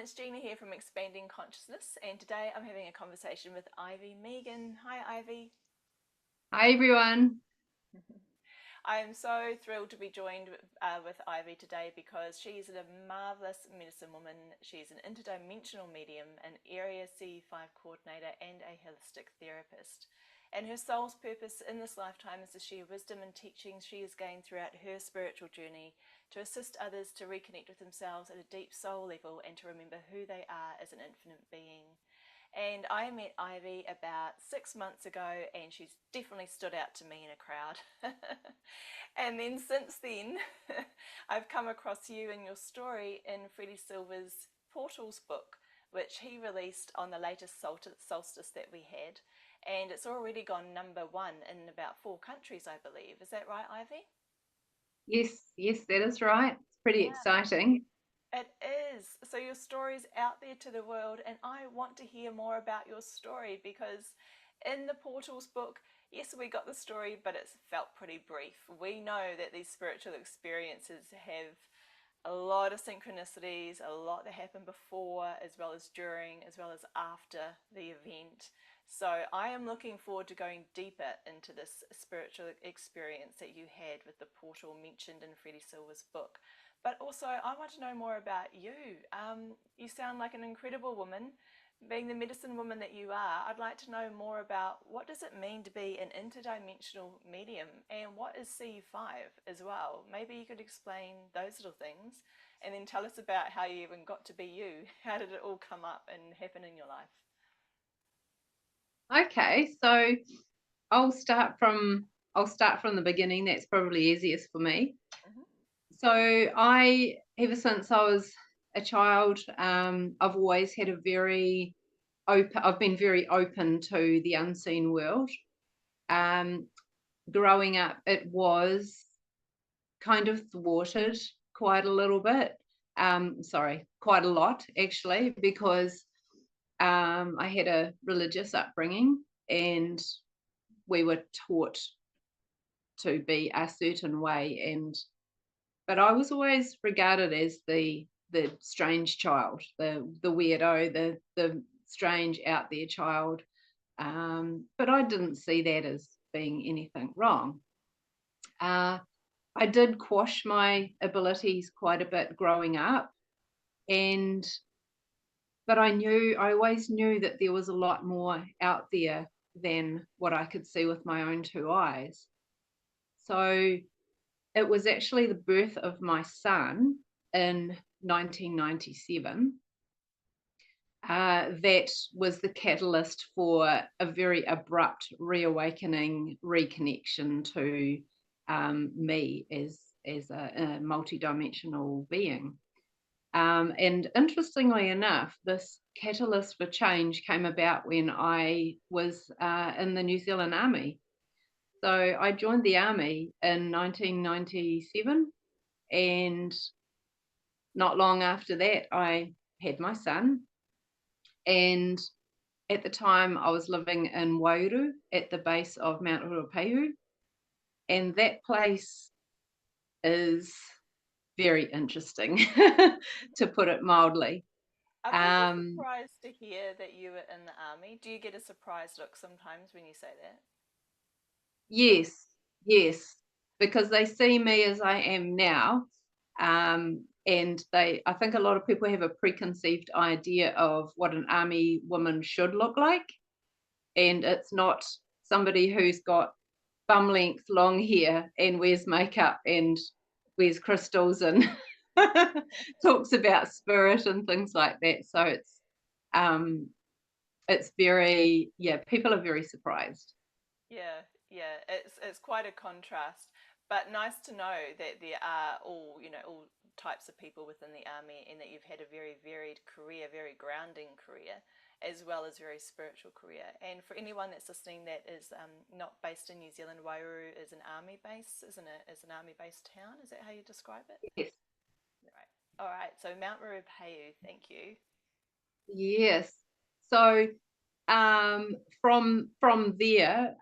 it's Gina here from Expanding Consciousness, and today I'm having a conversation with Ivy Megan. Hi, Ivy. Hi everyone. I am so thrilled to be joined with Ivy today because she's a marvelous medicine woman. She's an interdimensional medium, an Area C5 coordinator, and a holistic therapist. And her soul's purpose in this lifetime is to share wisdom and teachings she has gained throughout her spiritual journey to assist others to reconnect with themselves at a deep soul level and to remember who they are as an infinite being. And I met Ivy about 6 months ago, and she's definitely stood out to me in a crowd. And then since then, I've come across you and your story in Freddy Silva's Portals book, which he released on the latest solstice that we had. And it's already gone #1 in about 4 countries, I believe. Is that right, Ivy? Yes, that is right. It's pretty Yeah. exciting. It is. So your story's out there to the world, and I want to hear more about your story because in the Portals book, yes, we got the story, but it's felt pretty brief. We know that these spiritual experiences have a lot of synchronicities, a lot that happened before, as well as during, as well as after the event. So I am looking forward to going deeper into this spiritual experience that you had with the portal mentioned in Freddy Silva's book. But also, I want to know more about you. You sound like an incredible woman. Being the medicine woman that you are, I'd like to know more about what does it mean to be an interdimensional medium and what is C5 as well. Maybe you could explain those little things and then tell us about how you even got to be you. How did it all come up and happen in your life? Okay, so I'll start from I'll start from the beginning. That's probably easiest for me. Mm-hmm. So I, ever since I was a child, I've always had a very open. I've been very open to the unseen world. Um, Growing up, it was kind of thwarted quite a little bit. Sorry, quite a lot actually, because I had a religious upbringing and we were taught to be a certain way, and but I was always regarded as the strange child, the weirdo, the strange out there child. But I didn't see that as being anything wrong. Uh, I did quash my abilities quite a bit growing up, and but I always knew that there was a lot more out there than what I could see with my own two eyes. So it was actually the birth of my son in 1997 that was the catalyst for a very abrupt reawakening, reconnection to me as a multidimensional being. And interestingly enough, this catalyst for change came about when I was in the New Zealand Army. So I joined the Army in 1997, and not long after that, I had my son. And at the time, I was living in Wairau at the base of Mount Ruapehu, and that place is very interesting, to put it mildly. Are people Um, surprised to hear that you were in the army? Do you get a surprised look sometimes when you say that? Yes, yes, because they see me as I am now. And I think a lot of people have a preconceived idea of what an army woman should look like. And it's not somebody who's got bum length long hair and wears makeup and wears crystals and talks about spirit and things like that. So um, it's very, yeah, people are very surprised. Yeah, yeah, it's quite a contrast, but nice to know that there are all types of people within the army and that you've had a very varied career, very grounding career, as well as very spiritual career. And for anyone that's listening that is not based in New Zealand, Wairau is an army base, isn't it? Is an army based town. Is that how you describe it? Yes. Right. All right. So Mount Ruapehu, thank you. Yes. So from there,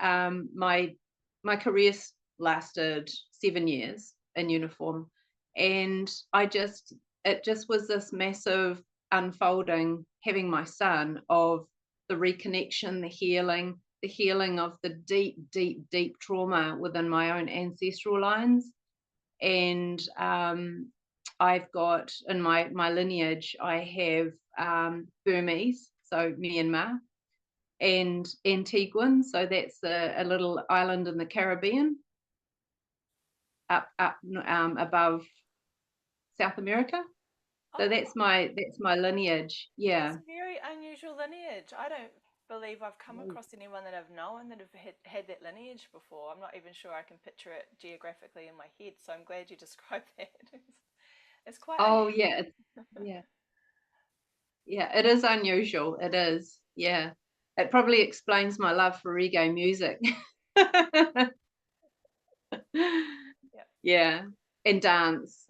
my career lasted 7 years in uniform, and it just was this massive unfolding, having my son, of the reconnection, the healing of the deep, deep, deep trauma within my own ancestral lines. And I've got in my lineage, I have Burmese, so Myanmar, and Antiguan, so that's a little island in the Caribbean, up above South America. So Oh, that's my lineage. that's Yeah. a very unusual lineage. I don't believe I've come across anyone that I've known that have had that lineage before. I'm not even sure I can picture it geographically in my head, so I'm glad you described that. It's quite Oh unusual. yeah, yeah, yeah. It is unusual. It is. Yeah. It probably explains my love for reggae music. Yeah. Yeah, and dance.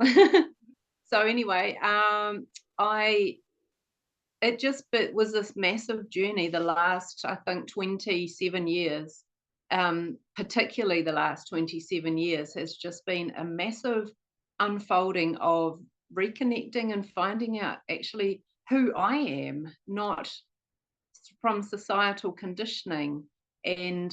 So anyway, I it just it was this massive journey the last, I think, 27 years. Particularly the last 27 years has just been a massive unfolding of reconnecting and finding out actually who I am, not from societal conditioning, and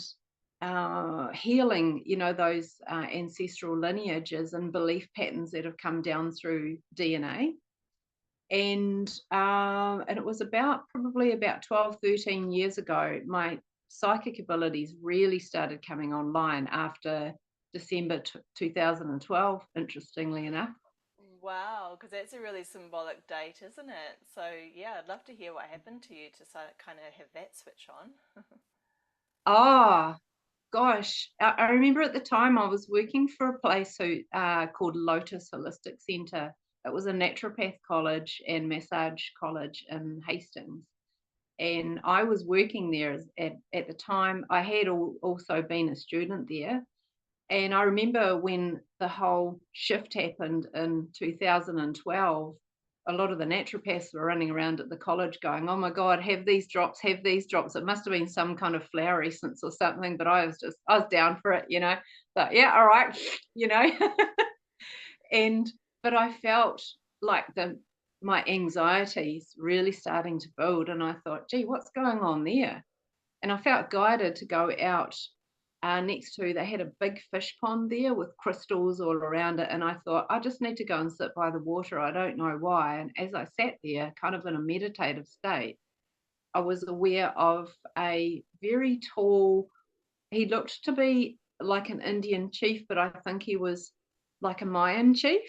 healing, those ancestral lineages and belief patterns that have come down through DNA. And it was probably about 12, 13 years ago, my psychic abilities really started coming online after December 2012, interestingly enough. Wow, because that's a really symbolic date, isn't it? So, yeah, I'd love to hear what happened to you to kind of have that switch on. Ah, gosh, I remember at the time I was working for a place called Lotus Holistic Centre. It was a naturopath college and massage college in Hastings. And I was working there at the time. I had also been a student there. And I remember when the whole shift happened in 2012, a lot of the naturopaths were running around at the college going, "Oh my God, have these drops, have these drops." It must have been some kind of flower essence or something, but I was down for it. But yeah, all right, you know. and but I felt like my anxieties really starting to build, and I thought, gee, what's going on there? And I felt guided to go out next to, they had a big fish pond there with crystals all around it. And I thought, I just need to go and sit by the water. I don't know why. And as I sat there, kind of in a meditative state, I was aware of a very tall, he looked to be like an Indian chief, but I think he was like a Mayan chief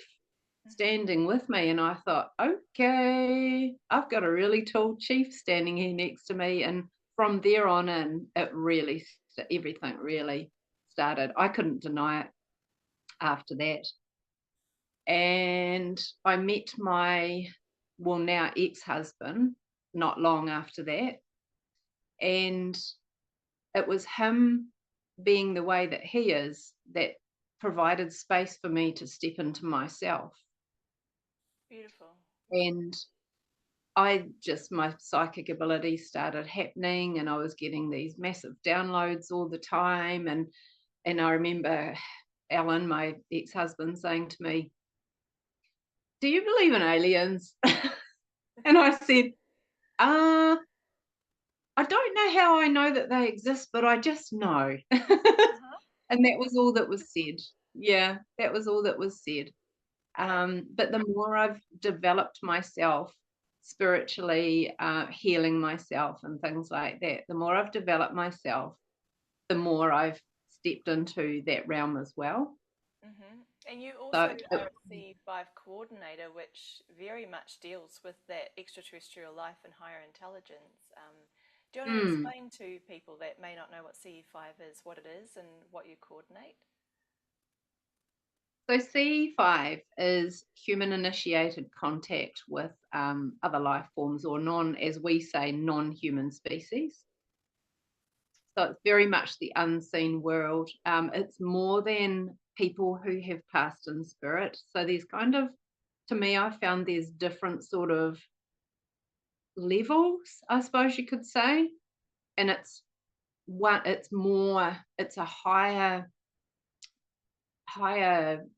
standing with me. And I thought, okay, I've got a really tall chief standing here next to me. And from there on in, everything really started. I couldn't deny it after that. And I met my, well, now ex-husband not long after that. And it was him being the way that he is that provided space for me to step into myself. Beautiful. And my psychic abilities started happening, and I was getting these massive downloads all the time. And I remember Alan, my ex-husband, saying to me, "Do you believe in aliens?" And I said, I don't know how I know that they exist, but I just know. Uh-huh. And that was all that was said. Yeah, that was all that was said. That's But the more I've developed myself spiritually, healing myself and things like that, the more I've developed myself, the more I've stepped into that realm as well. And you also So, are a C5 coordinator, which very much deals with that extraterrestrial life and higher intelligence. Do you want to mm, explain to people that may not know what CE5 is, what it is, and what you coordinate? so C5 is human initiated contact with other life forms, or as we say, non-human species. So it's very much the unseen world. It's more than people who have passed in spirit. So there's kind of, to me, I found there's different sort of levels, I suppose you could say. And it's a higher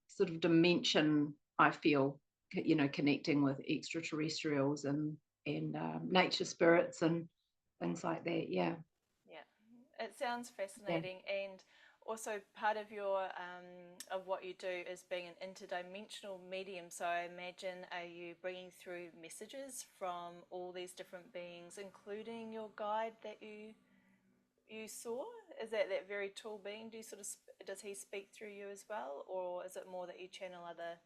sort of dimension, I feel, connecting with extraterrestrials and nature spirits and things like that. Yeah, Yeah, it sounds yeah. fascinating, and also part of your of what you do is being an interdimensional medium. So I imagine, are you bringing through messages from all these different beings, including your guide that you saw? Is that very tall being? Do you sort of does he speak through you as well, or is it more that you channel other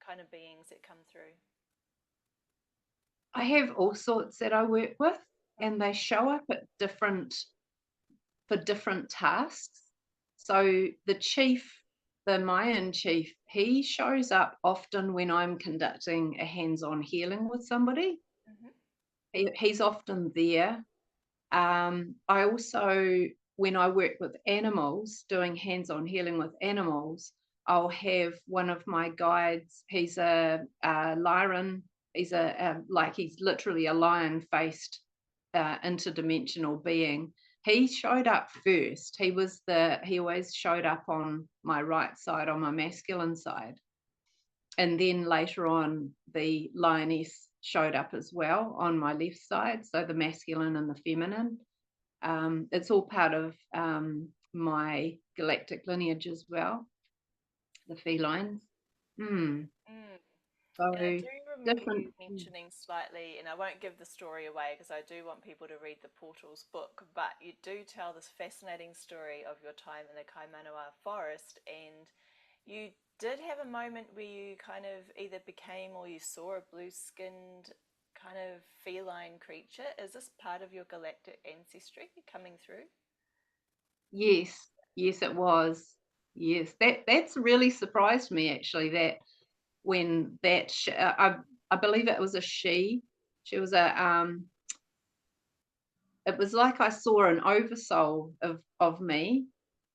kind of beings that come through? I have all sorts that I work with, Mm. and they show up at for different tasks. So the Mayan chief, he shows up often when I'm conducting a hands-on healing with somebody. Mm-hmm. He's often there. I also, when I work with animals, doing hands-on healing with animals, I'll have one of my guides. He's a Lyran. He's literally a lion-faced interdimensional being. He showed up first. He always showed up on my right side, on my masculine side, and then later on, the lioness showed up as well on my left side. So the masculine and the feminine. It's all part of my galactic lineage as well, the felines. Mm. Mm. And I So do remember different. you mentioning slightly, and I won't give the story away because I do want people to read the Portals book, but you do tell this fascinating story of your time in the Kaimanawa Forest, and you did have a moment where you kind of either became or you saw a blue-skinned kind of feline creature. Is this part of your galactic ancestry coming through? Yes, yes, it was. Yes, that's really surprised me actually. That when I believe it was a she. She was a. It was like I saw an oversoul of me,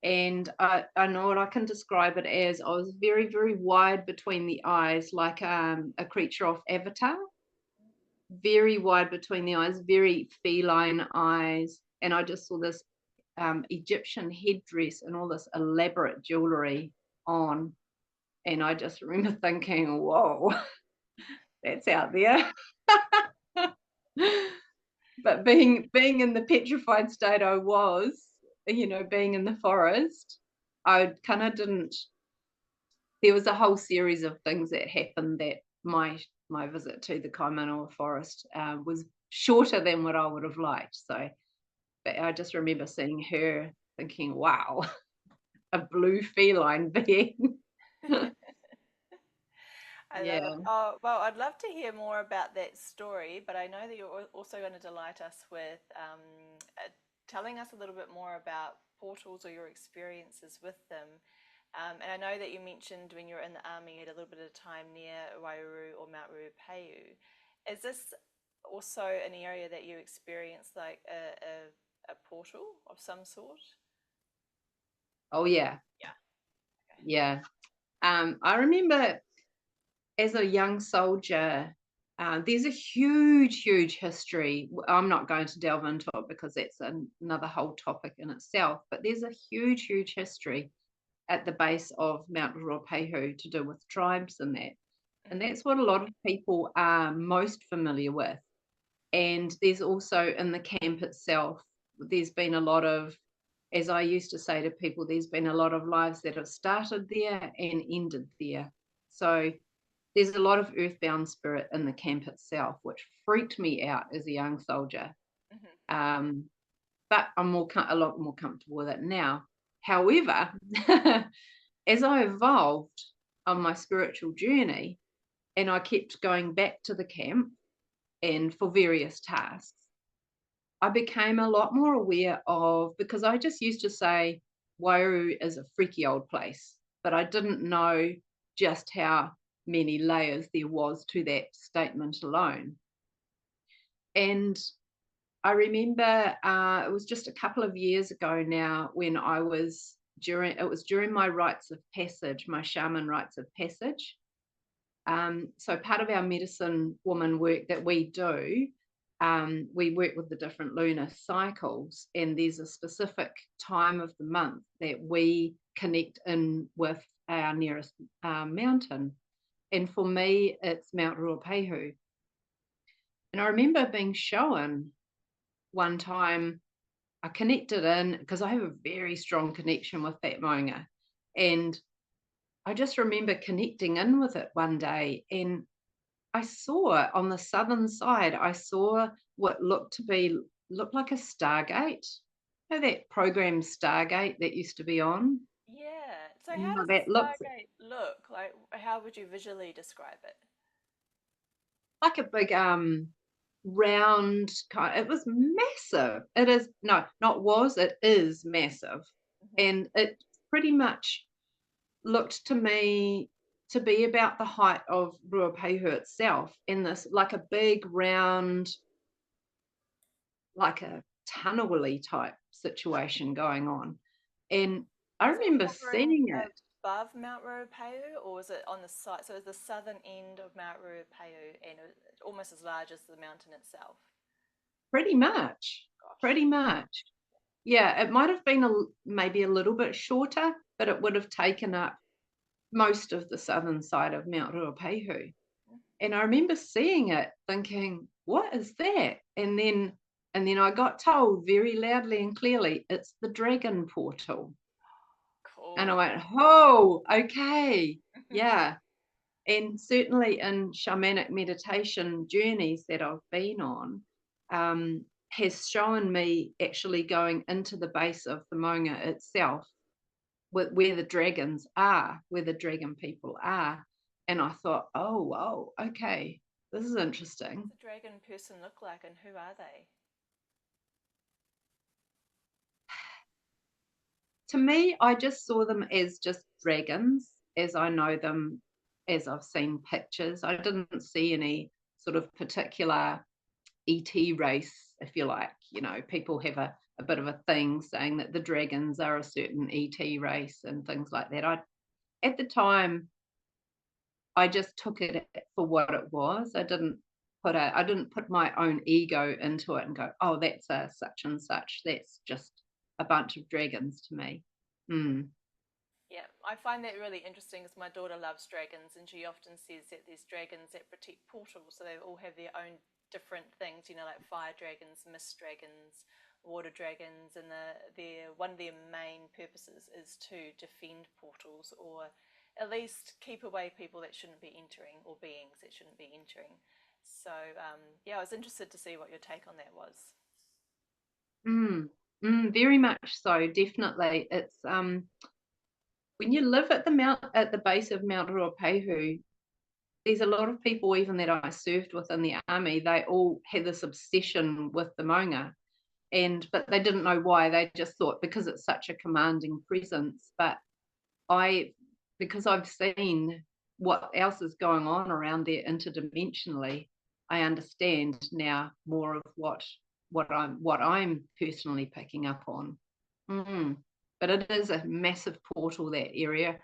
and I know what I can describe it as. I was very, very wide between the eyes, like a creature of Avatar, very wide between the eyes, very feline eyes, and I just saw this Egyptian headdress and all this elaborate jewelry on, and I just remember thinking, "Whoa, that's out there." But being in the petrified state I was, being in the forest, I kind of didn't. There was a whole series of things that happened that my visit to the Kaimanawa Forest was shorter than what I would have liked. So, but I just remember seeing her, thinking, "Wow, a blue feline being." I love it. Yeah. Oh, well, I'd love to hear more about that story, but I know that you're also going to delight us with telling us a little bit more about portals or your experiences with them. And I know that you mentioned when you were in the army, you had a little bit of time near Wairuru or Mount Ruapehu. Is this also an area that you experienced like a portal of some sort? Oh yeah. Yeah. Okay. Yeah. I remember as a young soldier, there's a huge, huge history. I'm not going to delve into it because that's another whole topic in itself, but there's a huge, huge history at the base of Mount Ruapehu to do with tribes and that. And Mm-hmm. that's what a lot of people are most familiar with. And there's also in the camp itself, there's been a lot of, as I used to say to people, there's been a lot of lives that have started there and ended there. So there's a lot of earthbound spirit in the camp itself, which freaked me out as a young soldier. Mm-hmm. Um, but I'm a lot more comfortable with it now. However, as I evolved on my spiritual journey, and I kept going back to the camp and for various tasks, I became a lot more aware of, because I just used to say Wairu is a freaky old place, but I didn't know just how many layers there was to that statement alone. And I remember it was just a couple of years ago now when it was during my rites of passage, my shaman rites of passage. So part of our medicine woman work that we do, we work with the different lunar cycles, and there's a specific time of the month that we connect in with our nearest mountain. And for me, it's Mount Ruapehu. And I remember being shown one time, I connected in because I have a very strong connection with that maunga. And I just remember connecting in with it one day, and I saw on the southern side, I saw what looked like a Stargate. You know that program Stargate that used to be on? Yeah. So You how know, does that a looks Stargate look? Like, how would you visually describe it? like a big round kind. It was massive. It is no, not was, it is massive. Hmm. And it pretty much looked to me to be about the height of Ruapehu itself, in this like a big round, like a tunnely type situation going on. And I Was it remember hovering seeing it above Mount Ruapehu, or was it on the side? So it was the southern end of Mount Ruapehu, and it was almost as large as the mountain itself. pretty much, Gosh. pretty much. Yeah, it might have been maybe a little bit shorter, but it would have taken up most of the southern side of Mount Ruapehu. And I remember seeing it thinking, what is that? And then I got told very loudly and clearly, it's the dragon portal. And I Cool. went, oh, okay. Yeah. And certainly in shamanic meditation journeys that I've been on, has shown me actually going into the base of the Maunga itself, where the dragons are, where the dragon people are. And I thought, oh, wow, okay, this is What interesting. does a dragon person look like, and who are they? To me, I just saw them as just dragons, as I know them, as I've seen pictures. I didn't see any sort of particular ET race, if you like. You know, people have a bit of a thing saying that the dragons are a certain ET race and things like that. At the time, I just took it for what it was. I didn't put my own ego into it and go, oh, that's a such and such. That's just a bunch of dragons to me. Mm. Yeah, I find that really interesting because my daughter loves dragons, and she often says that there's dragons that protect portals, so they all have their own different things, like fire dragons, mist dragons, water dragons, and one of their main purposes is to defend portals, or at least keep away people that shouldn't be entering, or beings that shouldn't be entering. So yeah, I was interested to see what your take on that was. Mm. Very much so, definitely. It's when you live at the base of Mount Ruapehu, there's a lot of people even that I served with in the army, they all had this obsession with the Maunga. But they didn't know why. They just thought because it's such a commanding presence. But I because I've seen what else is going on around there interdimensionally, I understand now more of what I'm personally picking up on. Mm. But it is a massive portal, that area.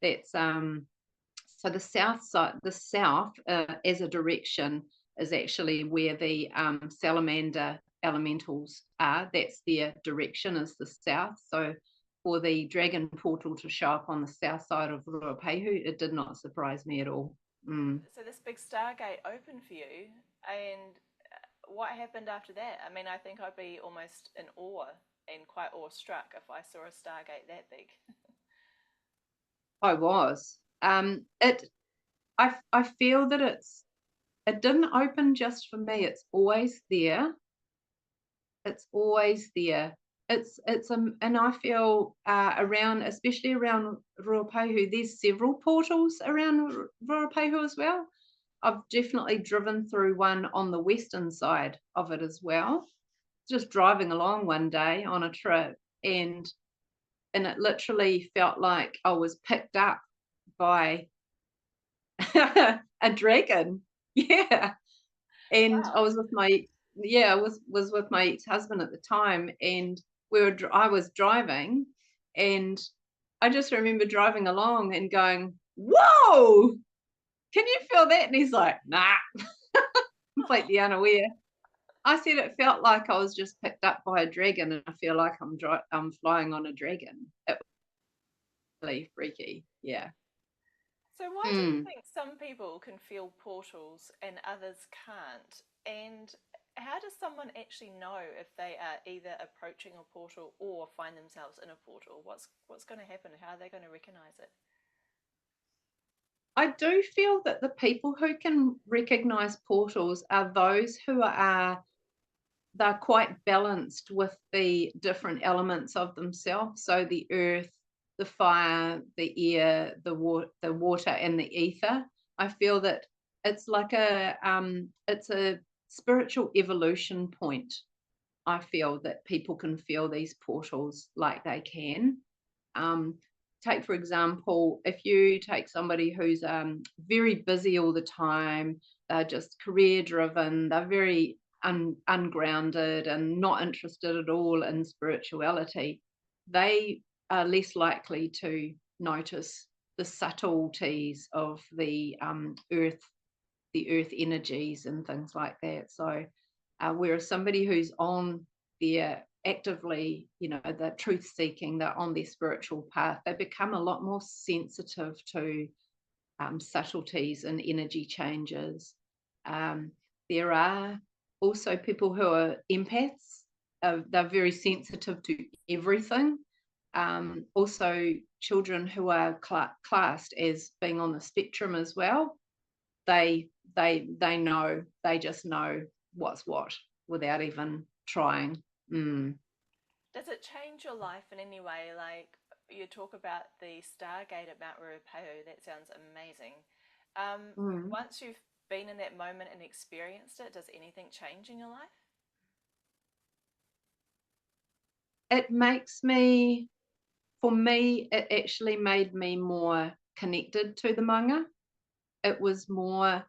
That's so the south side, the south as a direction is actually where the salamander elementals are. That's their direction, is the south. So for the dragon portal to show up on the south side of Ruapehu, it did not surprise me at all. Mm. So this big Stargate opened for you, and what happened after that? I mean, I think I'd be almost in awe and quite awestruck if I saw a Stargate that big. I was. I feel that it didn't open just for me. It's always there. It's always there. And I feel around, especially around Ruapehu, there's several portals around Ruapehu as well. I've definitely driven through one on the western side of it as well. Just driving along one day on a trip, and it literally felt like I was picked up by a dragon. Yeah. And I Wow. was with my yeah, I was with my ex-husband at the time, and I was driving, and I just remember driving along and going, "Whoa, can you feel that?" And he's like, "Nah," completely unaware. I said it felt like I was just picked up by a dragon, and I feel like I'm flying on a dragon. It was really freaky. Yeah. So why do you Mm. think some people can feel portals and others can't? And how does someone actually know if they are either approaching a portal or find themselves in a portal? What's going to happen? How are they going to recognize it? I do feel that the people who can recognize portals are those who are they're quite balanced with the different elements of themselves. So the earth, the fire, the air, the water, and the ether. I feel that it's a spiritual evolution point. I feel that people can feel these portals like they can. Um, Take, for example, if you take somebody who's very busy all the time, they're just career driven, they're very ungrounded and not interested at all in spirituality, they are less likely to notice the subtleties of the earth energies and things like that. So, whereas somebody who's on their actively, the truth seeking, they're on their spiritual path, they become a lot more sensitive to subtleties and energy changes. Um, there are also people who are empaths, they're very sensitive to everything. Also, children who are classed as being on the spectrum as well, they just know what's what without even trying. Mm. Does it change your life in any way? Like you talk about the Stargate at Mount Ruapehu, that sounds amazing. Mm. Once you've been in that moment and experienced it, does anything change in your life? It makes me, for me, it actually made me more connected to the manga. It was more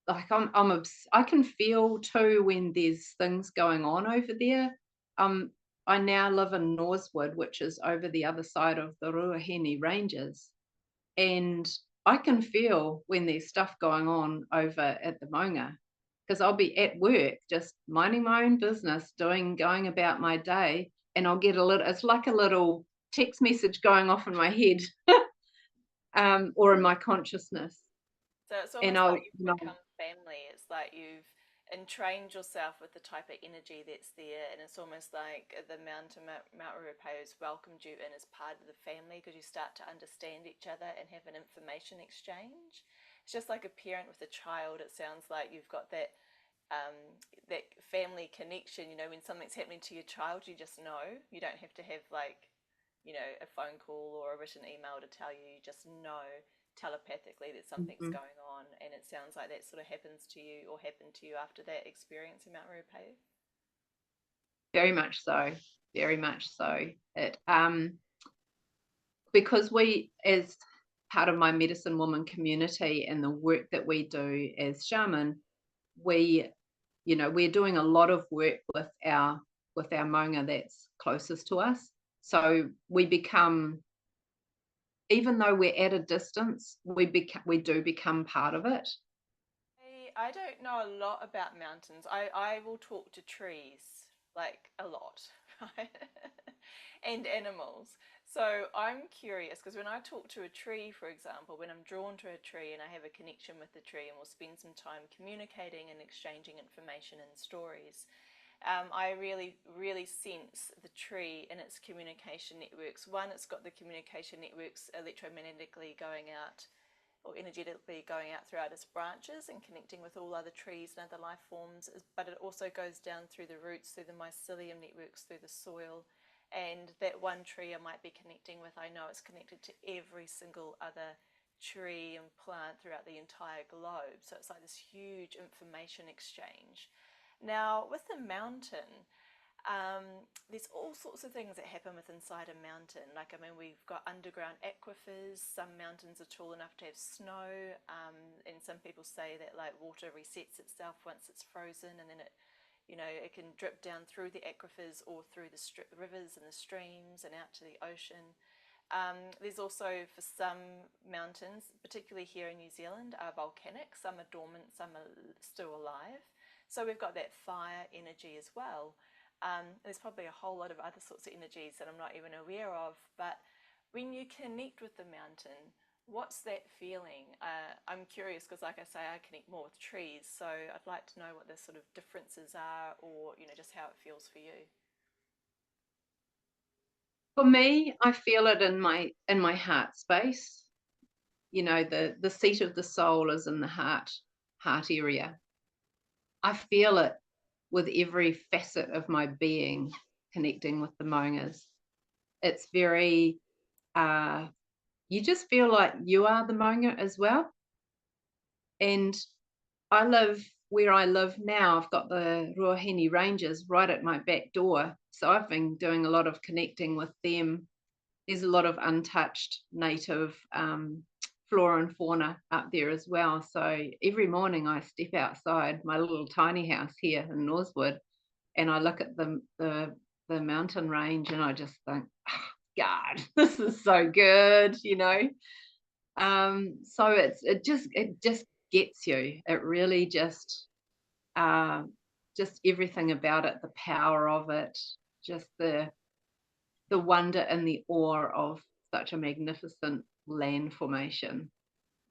like I can feel too when there's things going on over there. Um, I now live in Norsewood, which is over the other side of the Ruahine Ranges, and I can feel when there's stuff going on over at the manga because I'll be at work just minding my own business, going about my day, and I'll get a little. It's like a little text message going off in my head, or in my consciousness, So it's and almost like I'll, you've become family. It's like you've entrained yourself with the type of energy that's there, and it's almost like the Mount Ruapehu has welcomed you in as part of the family because you start to understand each other and have an information exchange. It's just like a parent with a child. It sounds like you've got that family connection. You know, when something's happening to your child, you just know. You don't have to have like, a phone call or a written email to tell you. You just know telepathically that something's Mhm. going on, and it sounds like that sort of happens to you or happened to you after that experience in Mount Ruapehu. Very much so, very much so. It Because we, as part of my medicine woman community and the work that we do as shaman, we, we're doing a lot of work with our maunga that's closest to us. So we become, even though we're at a distance, we do become part of it. I don't know a lot about mountains. I will talk to trees, like a lot, right? And animals. So I'm curious because when I talk to a tree, for example, when I'm drawn to a tree and I have a connection with the tree and we'll spend some time communicating and exchanging information and stories, I really, really sense the tree and its communication networks. One, it's got the communication networks electromagnetically going out or energetically going out throughout its branches and connecting with all other trees and other life forms, but it also goes down through the roots, through the mycelium networks, through the soil. And that one tree I might be connecting with, I know it's connected to every single other tree and plant throughout the entire globe. So it's like this huge information exchange. Now, with the mountain, there's all sorts of things that happen with inside a mountain. Like, I mean, we've got underground aquifers. Some mountains are tall enough to have snow, and some people say that like water resets itself once it's frozen, and then it can drip down through the aquifers or through the rivers and the streams and out to the ocean. There's also, for some mountains, particularly here in New Zealand, are volcanic. Some are dormant, some are still alive. So we've got that fire energy as well. There's probably a whole lot of other sorts of energies that I'm not even aware of. But when you connect with the mountain, What's that feeling? I'm curious because, like I say, I connect more with trees, so I'd like to know what the sort of differences are, or just how it feels for you. For me, I feel it in my heart space. The seat of the soul is in the heart area. I feel it with every facet of my being connecting with the mongas. It's very you just feel like you are the monga as well. And where I live now, I've got the Ruahine Ranges right at my back door. So I've been doing a lot of connecting with them. There's a lot of untouched native flora and fauna up there as well. So every morning I step outside my little tiny house here in Northwood and I look at the mountain range and I just think, oh, God, this is so good. So it just gets you. It really uh, just everything about it, the power of it, just the wonder and the awe of such a magnificent land formation.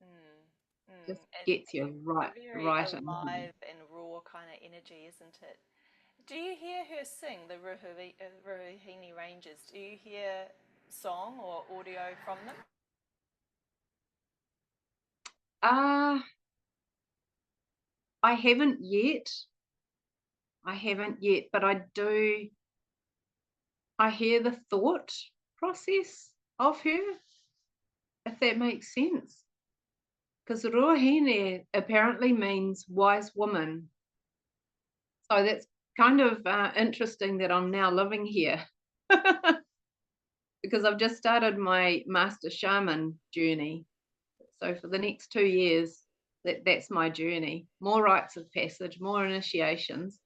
Mm, Just and gets you a right, very right in. alive and raw kind of energy, isn't it? Do you hear her sing the Ruhine Ranges? Do you hear song or audio from them? Uh, I haven't yet. I haven't yet, but I hear the thought process of her, if that makes sense. Because Ruahine apparently means wise woman. So that's kind of interesting that I'm now living here because I've just started my master shaman journey. So for the next 2 years, that's my journey. More rites of passage, more initiations,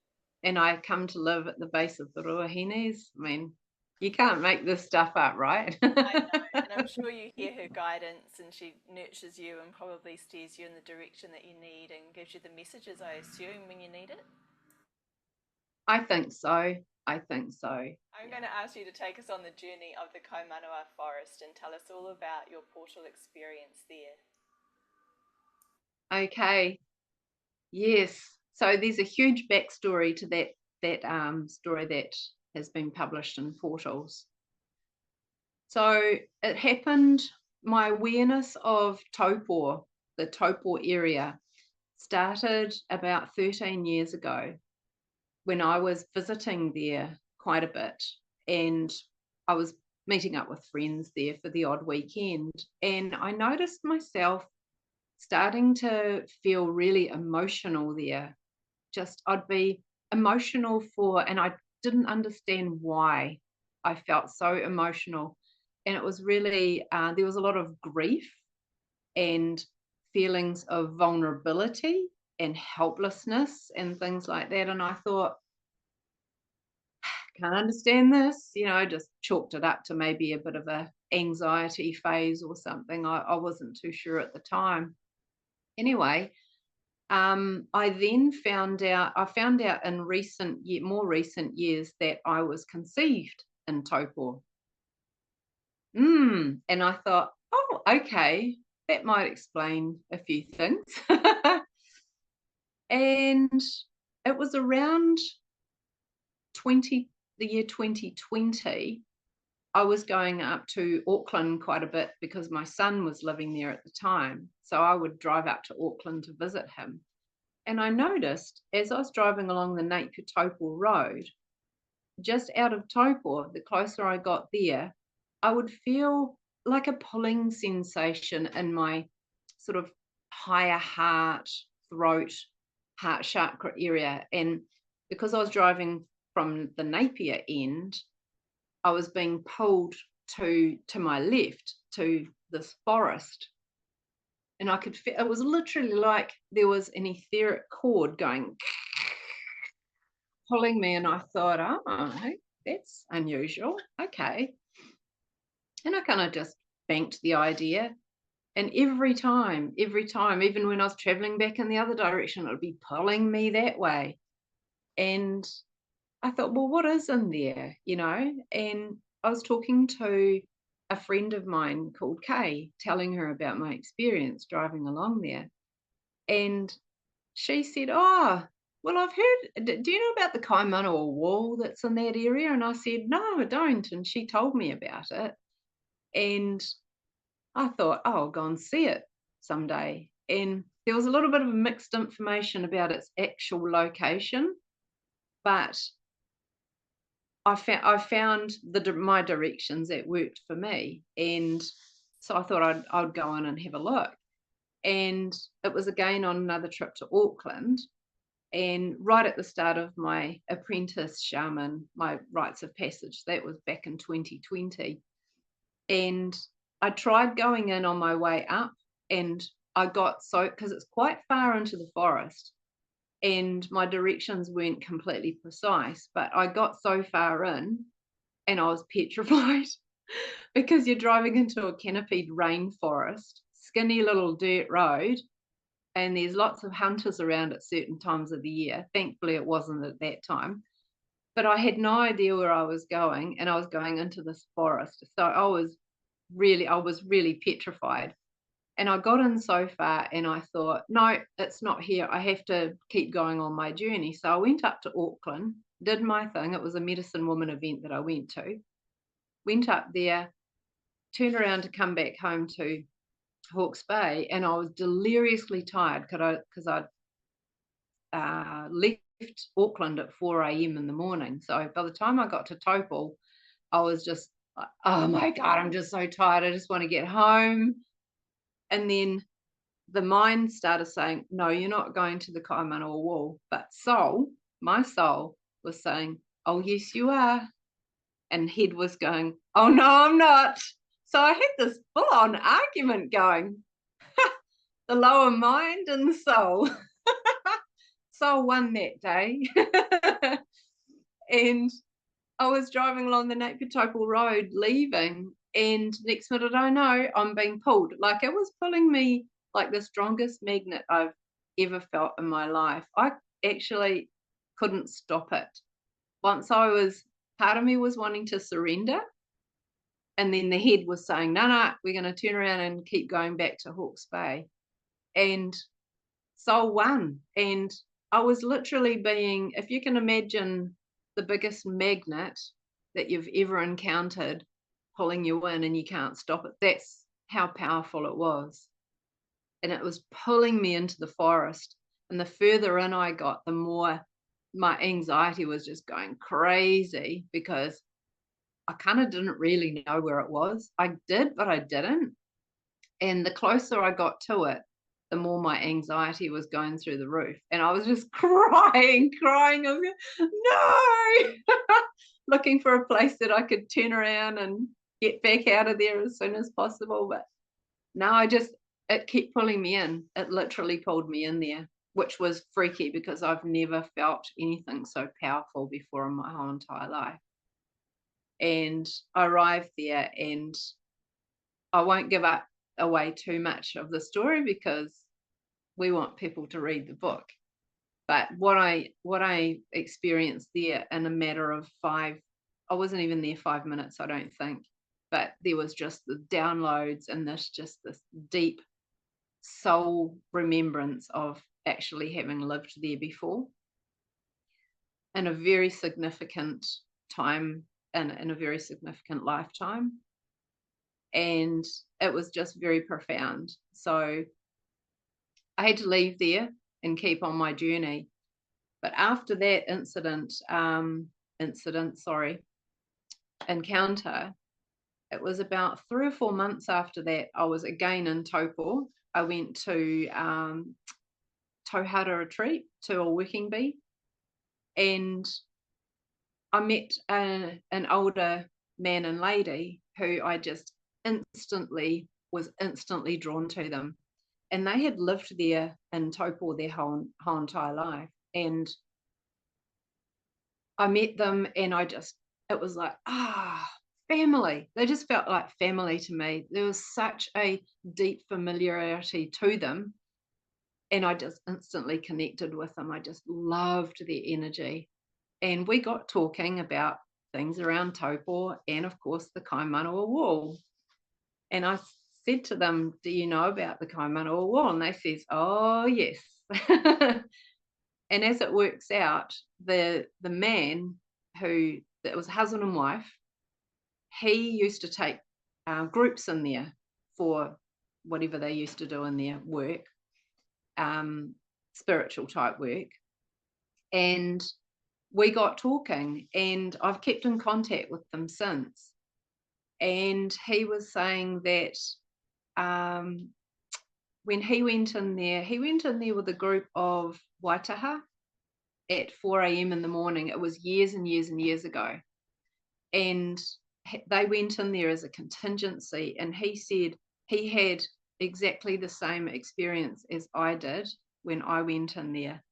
and I come to live at the base of the Ruahines. I mean, you can't make this stuff up, right? I know, and I'm sure you hear her guidance and she nurtures you and probably steers you in the direction that you need and gives you the messages, I assume, when you need it. I think so. I think so. I'm going Yeah. to ask you to take us on the journey of the Kaimanawa Forest and tell us all about your portal experience there. Okay. Yes. So there's a huge backstory to that story that has been published in Portals. So it happened. My awareness of Taupo, the Taupo area, started about 13 years ago when I was visiting there quite a bit, and I was meeting up with friends there for the odd weekend, and I noticed myself starting to feel really emotional there. Just I'd be emotional and I didn't understand why I felt so emotional. And it was really, there was a lot of grief and feelings of vulnerability and helplessness and things like that. And I thought, can't understand this, just chalked it up to maybe a bit of a anxiety phase or something. I wasn't too sure at the time. Anyway, I found out in more recent years that I was conceived in Taupo. And I thought, oh, okay, that might explain a few things. And it was around 20, the year 2020, I was going up to Auckland quite a bit because my son was living there at the time. So I would drive up to Auckland to visit him. And I noticed as I was driving along the Napier Taupo Road, just out of Taupo, the closer I got there, I would feel like a pulling sensation in my sort of higher throat, heart chakra area. And because I was driving from the Napier end, I was being pulled to my left to this forest. And I could feel it was literally like there was an etheric cord going pulling me, and I thought, oh, that's unusual. Okay. And I kind of just banked the idea. And every time, even when I was traveling back in the other direction, it would be pulling me that way. And I thought, well, what is in there? And I was talking to a friend of mine called Kay, telling her about my experience driving along there. And she said, "Oh, well, I've heard, do you know about the Kaimanawa wall that's in that area?" And I said, "No, I don't." And she told me about it. And I thought, "Oh, I'll go and see it someday." And there was a little bit of mixed information about its actual location, but I found my directions that worked for me. And so I thought I'd go in and have a look. And it was again on another trip to Auckland. And right at the start of my apprentice shaman, my rites of passage, that was back in 2020. And I tried going in on my way up, and I got so, because it's quite far into the forest and my directions weren't completely precise, but I got so far in and I was petrified because you're driving into a canopied rainforest, skinny little dirt road, and there's lots of hunters around at certain times of the year. Thankfully, it wasn't at that time. But I had no idea where I was going, and I was going into this forest. So I was really petrified. And I got in so far and I thought, no, it's not here. I have to keep going on my journey. So I went up to Auckland, did my thing. It was a Medicine Woman event that I went to. Went up there, turned around to come back home to Hawke's Bay, and I was deliriously tired because I'd left Auckland at 4 a.m. in the morning. So by the time I got to Taupo, I was just like, oh my God, I'm just so tired. I just want to get home. And then the mind started saying, no, you're not going to the Kaimanawa wall. But my soul was saying, oh, yes, you are. And head was going, oh, no, I'm not. So I had this full-on argument going, the lower mind and the soul. Soul won that day. And I was driving along the Naputopal Road leaving, and next minute I know I'm being pulled. Like it was pulling me like the strongest magnet I've ever felt in my life. I actually couldn't stop it. Part of me was wanting to surrender, and then the head was saying, no, we're going to turn around and keep going back to Hawke's Bay. And soul won. And I was literally being, if you can imagine the biggest magnet that you've ever encountered pulling you in and you can't stop it, that's how powerful it was. And it was pulling me into the forest. And the further in I got, the more my anxiety was just going crazy, because I kind of didn't really know where it was. I did, but I didn't. And the closer I got to it, the more my anxiety was going through the roof. And I was just crying. I was going, no, looking for a place that I could turn around and get back out of there as soon as possible. But no, it kept pulling me in. It literally pulled me in there, which was freaky because I've never felt anything so powerful before in my whole entire life. And I arrived there, and I won't give away too much of the story because we want people to read the book. But what I experienced there in a matter of I wasn't even there 5 minutes, I don't think, but there was just the downloads and this deep soul remembrance of actually having lived there before in a very significant time and in a very significant lifetime. And it was just very profound. So I had to leave there and keep on my journey. But after that encounter, it was about 3 or 4 months after that, I was again in Taupo. I went to Tauhara retreat, to a working bee, and I met an older man and lady who I just was instantly drawn to them. And they had lived there in Taupo their whole entire life. And I met them, and it was like, family. They just felt like family to me. There was such a deep familiarity to them. And I just instantly connected with them. I just loved their energy. And we got talking about things around Taupo and, of course, the Kaimanawa wall. And I said to them, "Do you know about the Kaimanawa Wall?" And they says, "Oh, yes." And as it works out, the man who that was husband and wife, he used to take groups in there for whatever they used to do in their work, um, spiritual type work. And we got talking, and I've kept in contact with them since. And he was saying that um, when he went in there with a group of Waitaha at 4 a.m. in the morning. It was years and years and years ago. And they went in there as a contingency. And he said he had exactly the same experience as I did when I went in there.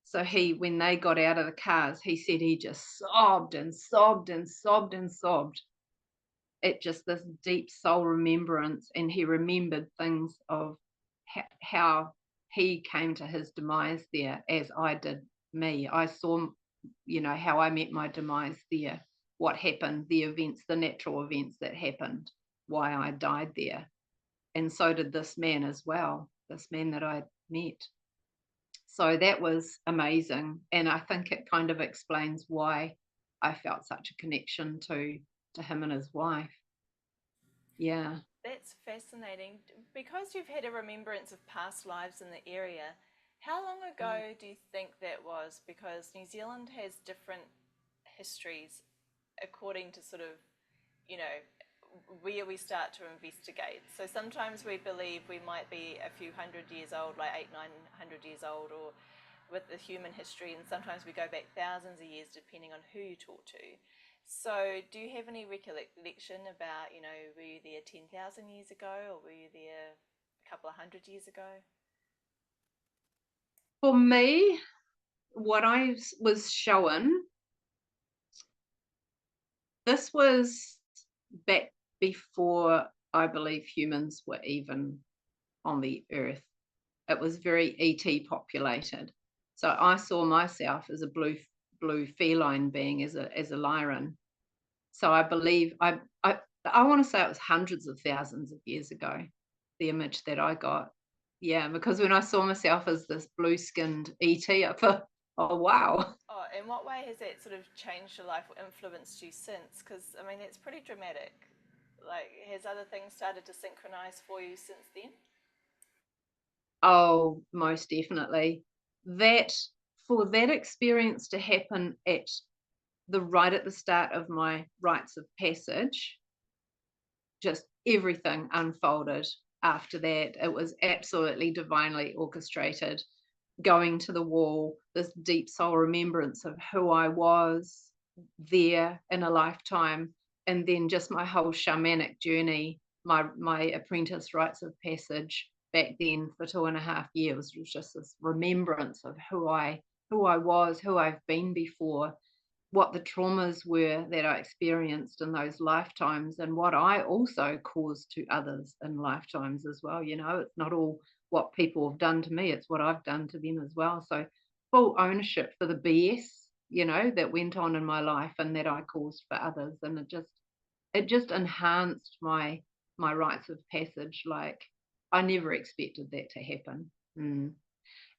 So when they got out of the cars, he said he just sobbed and sobbed and sobbed and sobbed. It just this deep soul remembrance. And he remembered things of how he came to his demise there as I did me. I saw, how I met my demise there, what happened, the events, the natural events that happened, why I died there. And so did this man as well, this man that I met. So that was amazing. And I think it kind of explains why I felt such a connection to him and his wife. Yeah. That's fascinating. Because you've had a remembrance of past lives in the area, how long ago do you think that was? Because New Zealand has different histories according to sort of, you know, where we start to investigate. So sometimes we believe we might be a few hundred years old, like 900 years old, or with the human history, and sometimes we go back thousands of years depending on who you talk to. So do you have any recollection about, were you there 10,000 years ago, or were you there a couple of hundred years ago? For me, what I was shown, this was back before I believe humans were even on the earth. It was very ET populated. So I saw myself as a blue feline being, as a lyran. So I believe I want to say it was hundreds of thousands of years ago, the image that I got. Yeah, because when I saw myself as this blue-skinned ET, I thought, oh wow. Oh, in what way has that sort of changed your life or influenced you since? Because, I mean, it's pretty dramatic. Like, has other things started to synchronize for you since then? Oh, most definitely. That For that experience to happen right at the start of my rites of passage, just everything unfolded after that. It was absolutely divinely orchestrated. Going to the wall, this deep soul remembrance of who I was there in a lifetime, and then just my whole shamanic journey, my apprentice rites of passage back then for 2.5 years was just this remembrance of who I was, who I've been before, what the traumas were that I experienced in those lifetimes, and what I also caused to others in lifetimes as well. It's not all what people have done to me, it's what I've done to them as well. So full ownership for the BS, that went on in my life and that I caused for others. And it just enhanced my rites of passage. Like, I never expected that to happen.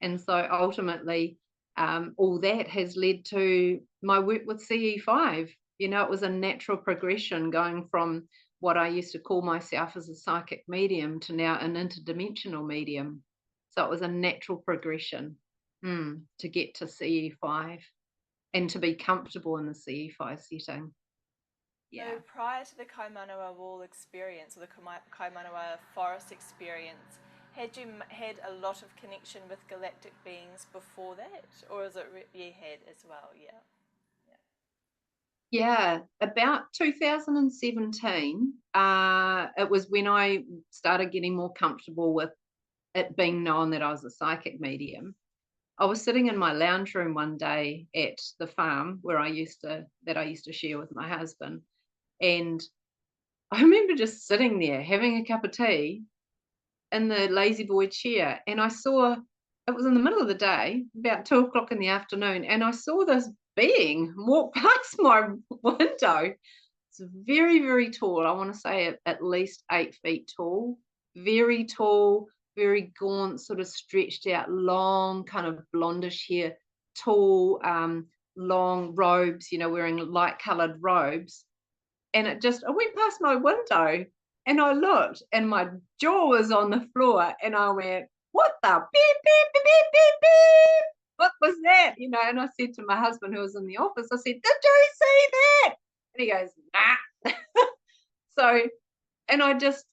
And so ultimately, all that has led to my work with CE5. It was a natural progression going from what I used to call myself as a psychic medium to now an interdimensional medium. So it was a natural progression to get to CE5 and to be comfortable in the CE5 setting. So Yeah. prior to the Kaimanawa Wall experience, or the Kaimanawa Forest experience, had you had a lot of connection with galactic beings before that, or is it you had as well? Yeah. Yeah, about 2017, it was when I started getting more comfortable with it being known that I was a psychic medium. I was sitting in my lounge room one day at the farm where I used to share with my husband, and I remember just sitting there having a cup of tea in the lazy boy chair, and I saw, it was in the middle of the day, about 2 o'clock in the afternoon, and I saw this being walk past my window. It's very, very tall. I want to say at least 8 feet tall. Very tall, very gaunt, sort of stretched out, long, kind of blondish hair, tall, long robes, wearing light colored robes. And I went past my window and I looked and my jaw was on the floor and I went, what the beep, beep, beep, beep, beep, beep. What was that? And I said to my husband who was in the office, I said, did you see that? And he goes, nah. So, and I just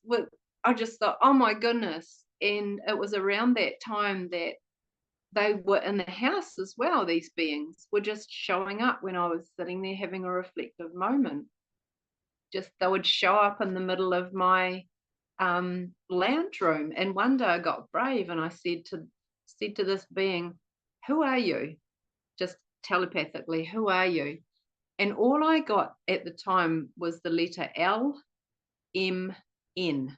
thought, oh my goodness. And it was around that time that they were in the house as well. These beings were just showing up when I was sitting there having a reflective moment. Just they would show up in the middle of my lounge room. And one day I got brave and I said to this being, who are you? Just telepathically, who are you? And all I got at the time was the letter L M N.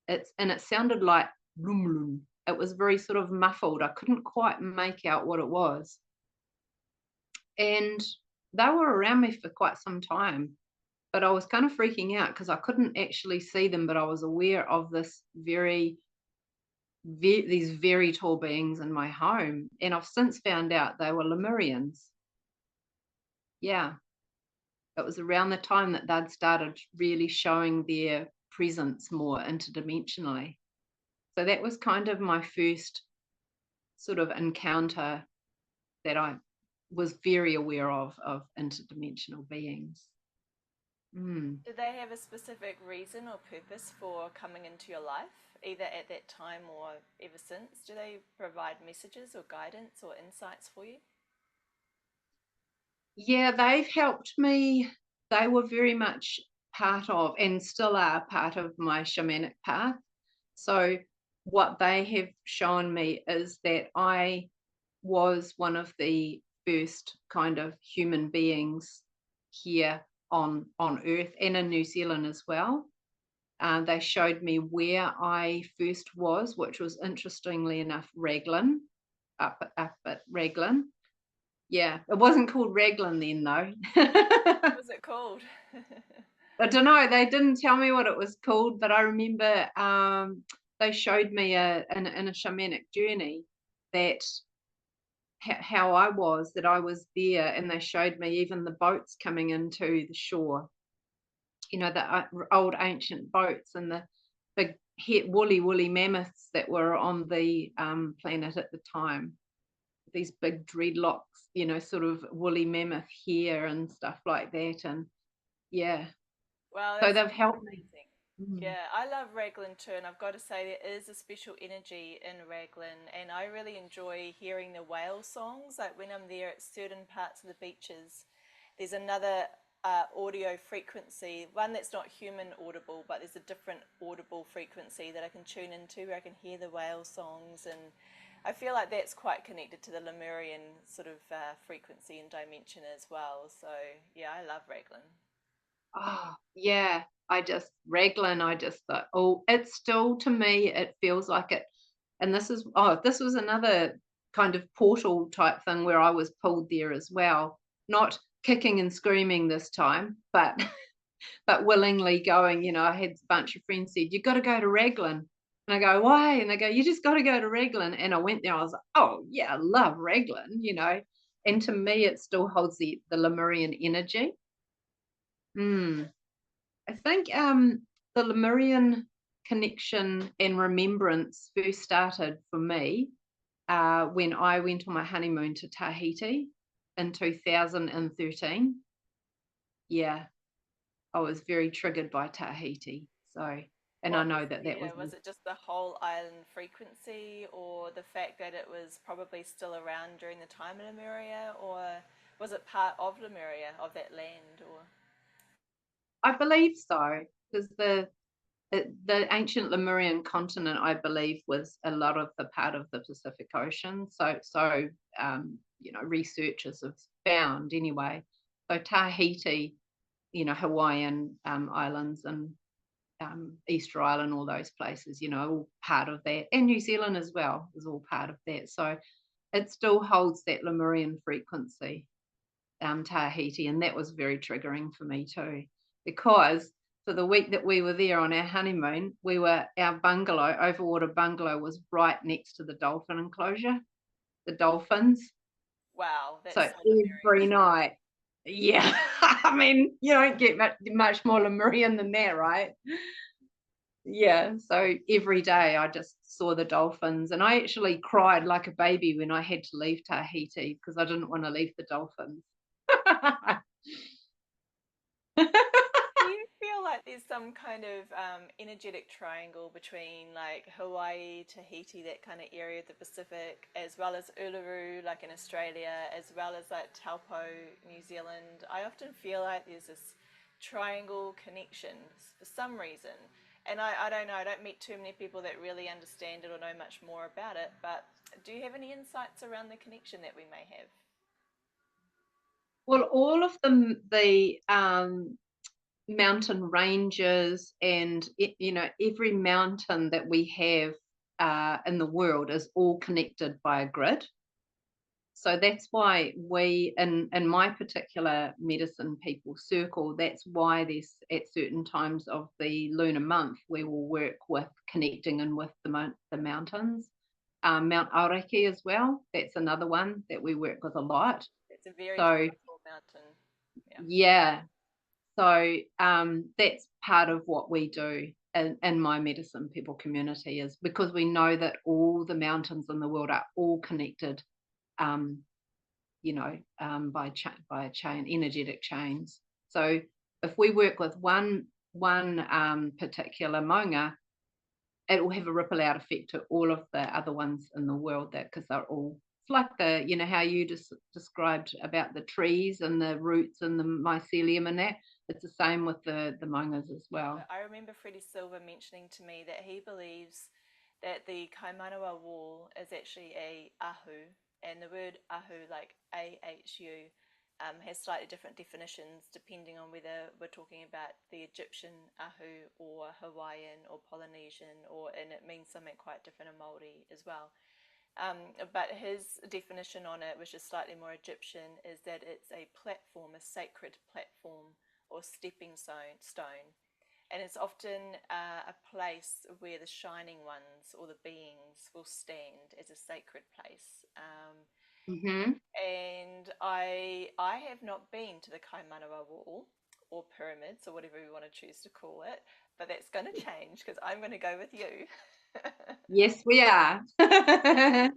It sounded like lum lum. It was very sort of muffled. I couldn't quite make out what it was. And they were around me for quite some time. But I was kind of freaking out because I couldn't actually see them, but I was aware of these very tall beings in my home. And I've since found out they were Lemurians. Yeah. It was around the time that they'd started really showing their presence more interdimensionally. So that was kind of my first sort of encounter that I was very aware of interdimensional beings. Did they have a specific reason or purpose for coming into your life, either at that time or ever since? Do they provide messages or guidance or insights for you? Yeah, they've helped me. They were very much part of, and still are part of, my shamanic path. So what they have shown me is that I was one of the first kind of human beings here on Earth and in New Zealand as well. They showed me where I first was, which was interestingly enough Raglan, up at Raglan. Yeah, it wasn't called Raglan then though. What was it called? I don't know. They didn't tell me what it was called, but I remember they showed me in a shamanic journey that how I was, that I was there, and they showed me even the boats coming into the shore. The old ancient boats and the big woolly mammoths that were on the planet at the time. These big dreadlocks, sort of woolly mammoth hair and stuff like that. And yeah, Wow, so that's they've helped me. amazing. Yeah, I love Raglan too, and I've got to say there is a special energy in Raglan, and I really enjoy hearing the whale songs. Like when I'm there at certain parts of the beaches, there's another audio frequency, one that's not human audible, but there's a different audible frequency that I can tune into where I can hear the whale songs, and I feel like that's quite connected to the Lemurian sort of frequency and dimension as well. So yeah, I love Raglan. Oh, yeah. Raglan, I just thought, oh, it's still, to me, it feels like it. And this was another kind of portal type thing where I was pulled there as well. Not kicking and screaming this time, but but willingly going. I had a bunch of friends said, you got to go to Raglan. And I go, why? And they go, you just got to go to Raglan. And I went there. I was like, oh, yeah, I love Raglan. And to me, it still holds the Lemurian energy. I think the Lemurian connection and remembrance first started for me when I went on my honeymoon to Tahiti in 2013. Yeah, I was very triggered by Tahiti. So, and I What was know that there? was Was it just the whole island frequency, or the fact that it was probably still around during the time of Lemuria, or was it part of Lemuria, of that land, or? I believe so, because the ancient Lemurian continent, I believe, was a lot of the part of the Pacific Ocean. So researchers have found anyway. So Tahiti, Hawaiian islands and Easter Island, all those places, all part of that, and New Zealand as well is all part of that. So it still holds that Lemurian frequency, Tahiti, and that was very triggering for me too. because for the week that we were there on our honeymoon, our bungalow, overwater bungalow, was right next to the dolphin enclosure, the dolphins. Wow, So that's so Lemurian. every night, yeah, I mean, you don't get much more Lemurian than that, right? Yeah, so every day I just saw the dolphins, and I actually cried like a baby when I had to leave Tahiti because I didn't want to leave the dolphins. Do you feel like there's some kind of energetic triangle between like Hawaii, Tahiti, that kind of area of the Pacific, as well as Uluru, like in Australia, as well as like Taupo, New Zealand? I often feel like there's this triangle connection for some reason. And I don't know, I don't meet too many people that really understand it or know much more about it, but do you have any insights around the connection that we may have? Well, all of the mountain ranges and every mountain that we have in the world is all connected by a grid. So that's why we in my particular medicine people circle, that's why there's at certain times of the lunar month we will work with connecting in with the mountains. Mount Aoraki as well, that's another one that we work with a lot. It's a very So powerful mountain. Yeah. yeah, so that's part of what we do in my medicine people community, is because we know that all the mountains in the world are all connected, um, by chain, energetic chains. So if we work with one particular maunga, it will have a ripple out effect to all of the other ones in the world, that because they're all, it's like how you just described about the trees and the roots and the mycelium and that. It's the same with the maungas as well. I remember Freddy Silva mentioning to me that he believes that the Kaimanawa wall is actually a ahu, and the word ahu, like AHU, has slightly different definitions depending on whether we're talking about the Egyptian ahu or Hawaiian or Polynesian, and it means something quite different in Māori as well. But his definition on it, which is slightly more Egyptian, is that it's a platform, a sacred platform or stepping stone. And it's often a place where the shining ones or the beings will stand as a sacred place. Hmm. And I have not been to the Kaimanawa Wall or pyramids or whatever we want to choose to call it, but that's going to change because I'm going to go with you. Yes, we are. And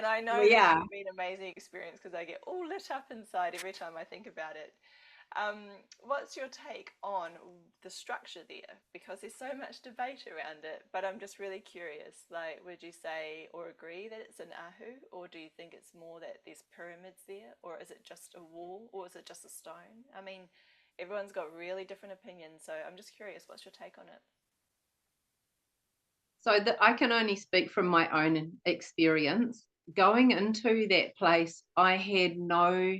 I know We that are. would be an amazing experience because I get all lit up inside every time I think about it. What's your take on the structure there? Because there's so much debate around it, but I'm just really curious. Like, would you say or agree that it's an ahu, or do you think it's more that there's pyramids there, or is it just a wall, or is it just a stone? I mean, everyone's got really different opinions, so I'm just curious. What's your take on it? So that I can only speak from my own experience. Going into that place, I had no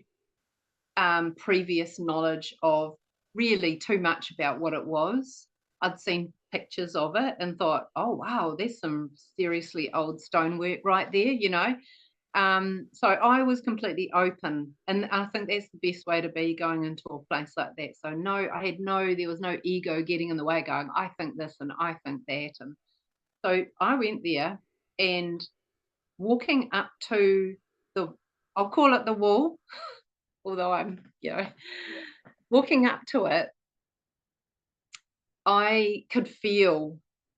previous knowledge of really too much about what it was. I'd seen pictures of it and thought, oh, wow, there's some seriously old stonework right there. So I was completely open. And I think that's the best way to be going into a place like that. So no, there was no ego getting in the way going, I think this and I think that. And so I went there, and walking up to the, I'll call it the wall, although Yeah. walking up to it, I could feel,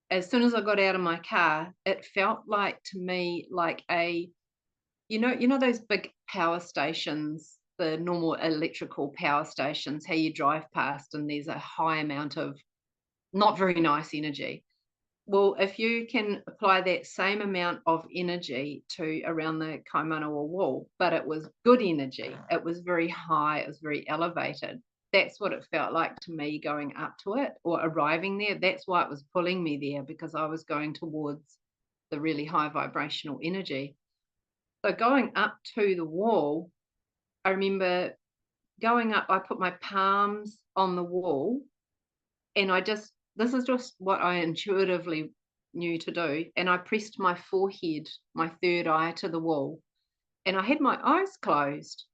as soon as I got out of my car, it felt like to me like those big power stations, the normal electrical power stations, how you drive past and there's a high amount of not very nice energy. Well, if you can apply that same amount of energy to around the Kaimanawa wall, but it was good energy, it was very high, it was very elevated. That's what it felt like to me going up to it or arriving there. That's why it was pulling me there, because I was going towards the really high vibrational energy. So going up to the wall, I remember going up, I put my palms on the wall, and this is just what I intuitively knew to do. And I pressed my forehead, my third eye, to the wall, and I had my eyes closed,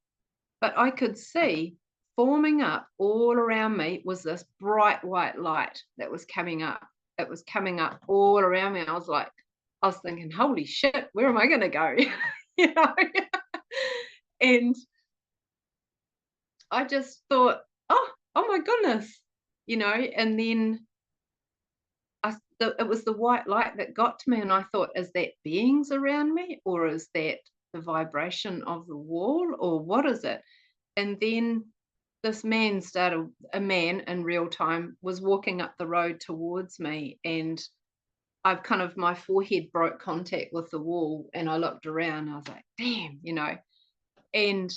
but I could see forming up all around me was this bright white light that was coming up. It was coming up all around me. I was thinking, holy shit, where am I going to go? you know? And I just thought, oh my goodness, and then it was the white light that got to me, and I thought, is that beings around me, or is that the vibration of the wall, or what is it? And then this man a man in real time was walking up the road towards me, and my forehead broke contact with the wall, and I looked around, I was like, damn, and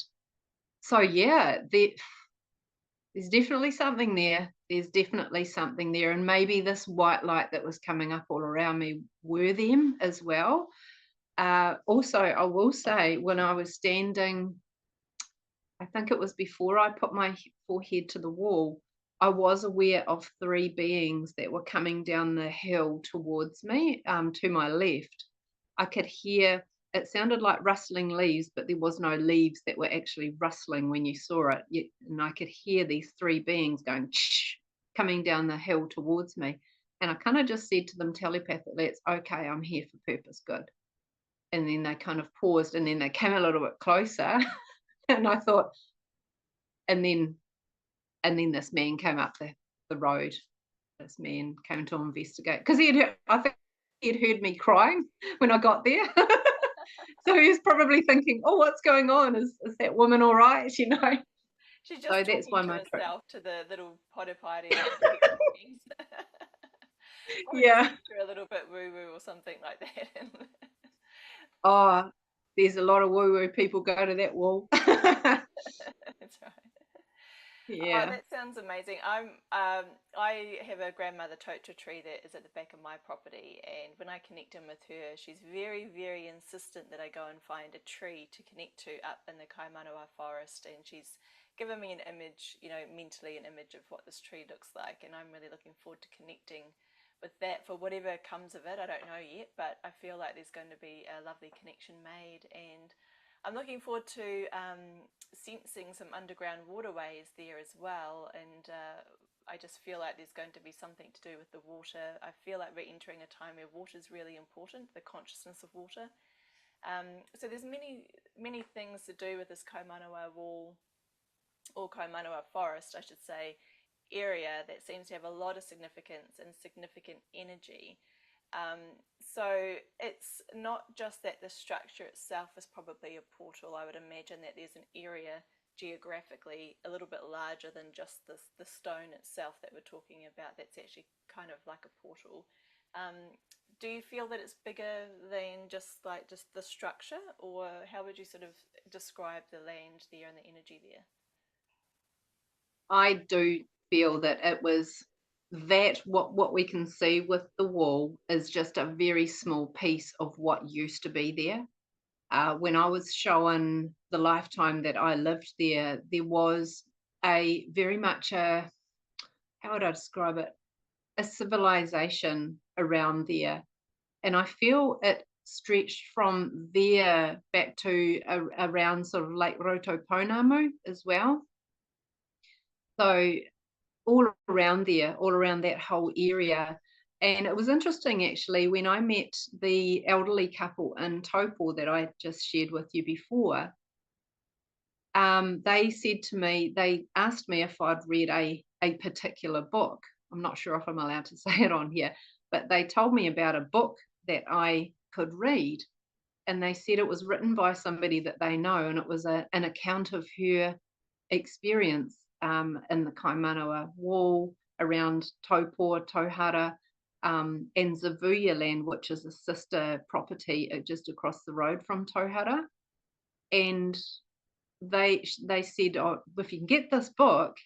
so yeah, there's definitely something there. There's definitely something there. And maybe this white light that was coming up all around me were them as well. Also, I will say, when I was standing, I think it was before I put my forehead to the wall, I was aware of 3 beings that were coming down the hill towards me, to my left. I could hear, it sounded like rustling leaves, but there was no leaves that were actually rustling when you saw it. And I could hear these 3 beings going, shh, coming down the hill towards me. And I kind of just said to them telepathically, it's okay, I'm here for purpose, good. And then they kind of paused, and then they came a little bit closer. And I thought, and then this man came up the road. This man came to investigate, because I think he had heard me crying when I got there. So he was probably thinking, oh, what's going on? Is that woman all right? She's just so talking that's why to my herself, to the little potty party. yeah. A little bit woo-woo or something like that. Oh, there's a lot of woo-woo people go to that wall. That's right. Yeah. Oh, that sounds amazing. I have a grandmother tocha tree that is at the back of my property, and when I connect in with her, she's very, very insistent that I go and find a tree to connect to up in the Kaimanawa Forest, and she's given me an image, mentally an image of what this tree looks like, and I'm really looking forward to connecting with that for whatever comes of it. I don't know yet, but I feel like there's going to be a lovely connection made, and I'm looking forward to sensing some underground waterways there as well, and I just feel like there's going to be something to do with the water. I feel like we're entering a time where water is really important, the consciousness of water. So there's many things to do with this Kaimanawa wall, or Kaimanawa Forest, I should say, area that seems to have a lot of significance and significant energy. So it's not just that the structure itself is probably a portal. I would imagine that there's an area geographically a little bit larger than just the stone itself that we're talking about, that's actually kind of like a portal. Do you feel that it's bigger than just the structure, or how would you sort of describe the land there and the energy there? I do feel that it was that what we can see with the wall is just a very small piece of what used to be there. When I was shown the lifetime that I lived there, there was a very much how would I describe it? A civilization around there. And I feel it stretched from there back to around sort of Lake Rotoponamu as well. So all around there, all around that whole area. And it was interesting, actually, when I met the elderly couple in Taupo that I just shared with you before, they said to me, they asked me if I'd read a particular book. I'm not sure if I'm allowed to say it on here, but they told me about a book that I could read. And they said it was written by somebody that they know, and it was an account of her experience in the Kaimanawa wall, around Taupo, Tauhara, and Zavuya land, which is a sister property just across the road from Tauhara. And they said, oh, if you can get this book,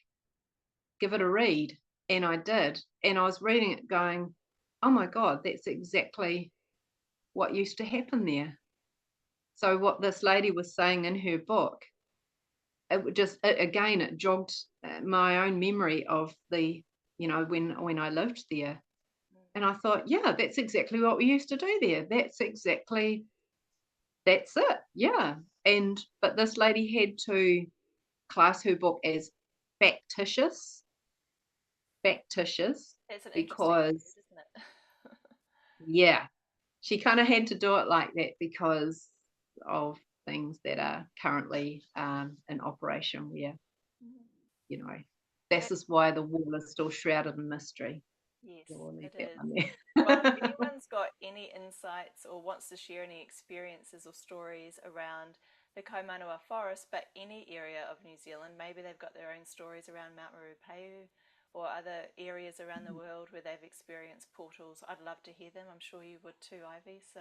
give it a read. And I did. And I was reading it going, oh my God, that's exactly what used to happen there. So what this lady was saying in her book, it jogged my own memory of when I lived there. And I thought, yeah, that's exactly what we used to do there. That's it. Yeah. But this lady had to class her book as factitious, factitious, It's an interesting word, because isn't it? yeah, she kind of had to do it like that because of things that are currently in operation where, Mhm. you know, this It, is why the wall is still shrouded in mystery. yes, We'll leave it that is. one Well, if there. anyone's got any insights or wants to share any experiences or stories around the Kaimanawa Forest, but any area of New Zealand, maybe they've got their own stories around Mount Ruapehu or other areas around the world where they've experienced portals, I'd love to hear them. I'm sure you would too, Ivy. So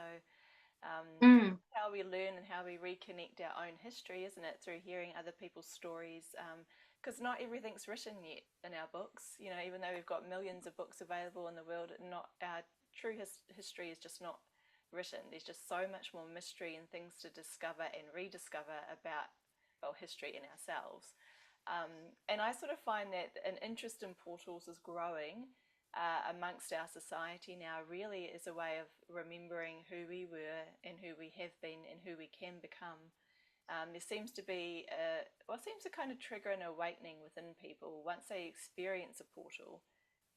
Mm, how we learn and how we reconnect our own history, isn't it? Through hearing other people's stories. Because not everything's written yet in our books. You know, even though we've got millions of books available in the world, not our true history is just not written. There's just so much more mystery and things to discover and rediscover about, well, history in ourselves. And I sort of find that an interest in portals is growing amongst our society now, really is a way of remembering who we were and who we have been and who we can become. There seems to be seems to kind of trigger an awakening within people once they experience a portal.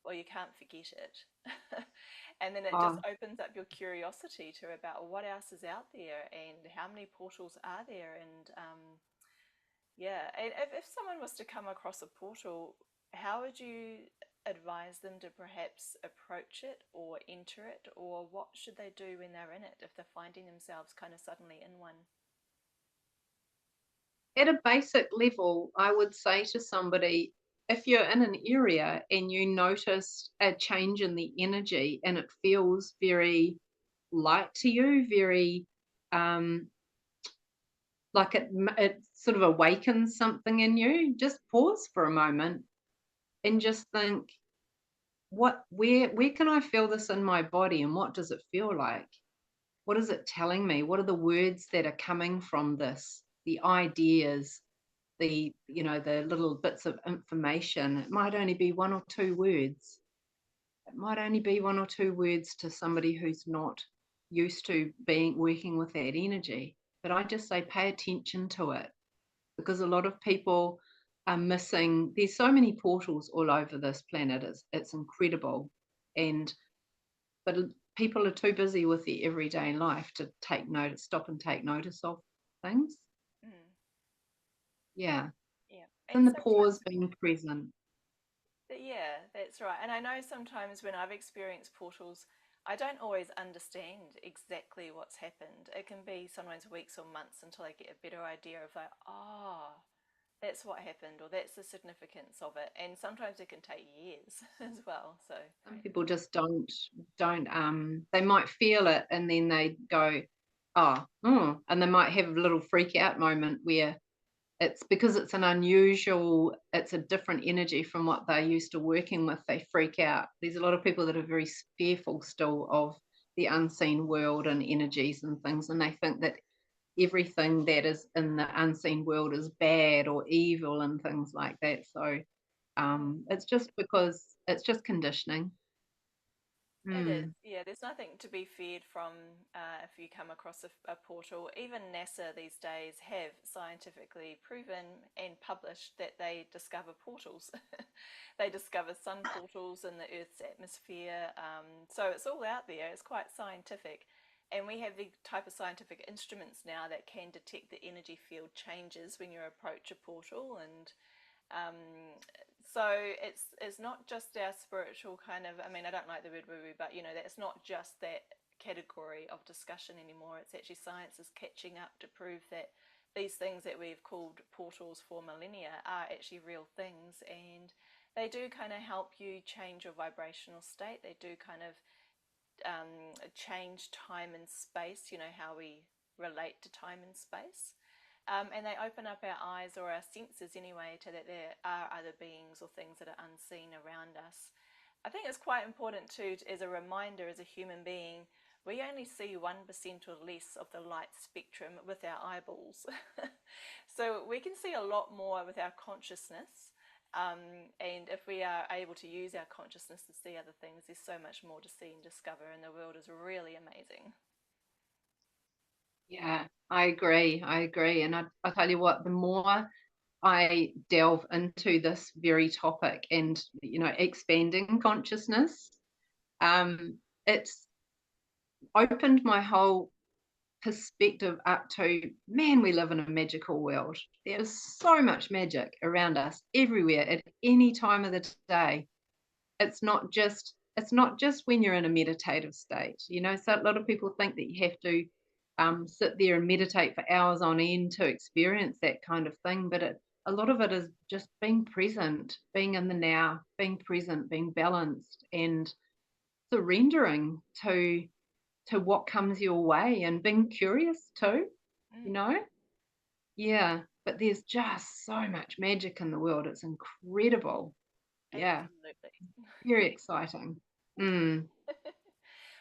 Well, you can't forget it. And then it just oh, opens up your curiosity to about what else is out there and how many portals are there. And yeah, and if someone was to come across a portal, how would you advise them to perhaps approach it or enter it, or what should they do when they're in it if they're finding themselves kind of suddenly in one? at a basic level, I would say to somebody, if you're in an area and you notice a change in the energy and it feels very light to you, very um, like it sort of awakens something in you, just pause for a moment and just think, where can I feel this in my body and what does it feel like? What is it telling me? What are the words that are coming from this? The ideas, the little bits of information. It might only be one or two words. It might only be one or two words to somebody who's not used to being working with that energy. But I just say pay attention to it, because a lot of people are missing. There's so many portals all over this planet. It's incredible. And but people are too busy with their everyday life to take notice, stop and take notice of things. Mm, Yeah. yeah, And and the pause sometimes, being present. yeah, that's right. And I know sometimes when I've experienced portals, I don't always understand exactly what's happened. It can be sometimes weeks or months until I get a better idea of like, oh, that's what happened, or that's the significance of it. And sometimes it can take years as well. So, Some people just don't they might feel it and then they go, and they might have a little freak out moment where it's because it's a different energy from what they're used to working with. They freak out. There's a lot of people that are very fearful still of the unseen world and energies and things, and they think that everything that is in the unseen world is bad or evil and things like that. So mm. it's just because it's just conditioning. It is, Mm. yeah. There's nothing to be feared from if you come across a portal. Even NASA these days have scientifically proven and published that they discover portals. They discover sun portals in the Earth's atmosphere. So it's all out there. It's quite scientific. And we have the type of scientific instruments now that can detect the energy field changes when you approach a portal, and um, so it's not just our spiritual kind of. I mean, I don't like the word woo woo, but you know, that's not just that category of discussion anymore. It's actually science is catching up to prove that these things that we've called portals for millennia are actually real things, and they do kind of help you change your vibrational state. They do kind of change time and space. You know how we relate to time and space. And they open up our eyes or our senses anyway to that there are other beings or things that are unseen around us. I think it's quite important too, as a reminder, as a human being, we only see 1% or less of the light spectrum with our eyeballs. So we can see a lot more with our consciousness. And if we are able to use our consciousness to see other things, there's so much more to see and discover, and the world is really amazing. Yeah, I agree. I agree. And I tell you what, the more I delve into this very topic and, expanding consciousness. It's opened my whole perspective up to, man, we live in a magical world. There's so much magic around us everywhere at any time of the day. It's not just when you're in a meditative state. So a lot of people think that you have to sit there and meditate for hours on end to experience that kind of thing, but a lot of it is just being present, being in the now, being present, being balanced, and surrendering to what comes your way, and being curious too, you Mm, know? Yeah, but there's just so much magic in the world. It's incredible. Yeah, absolutely. very exciting. Mm.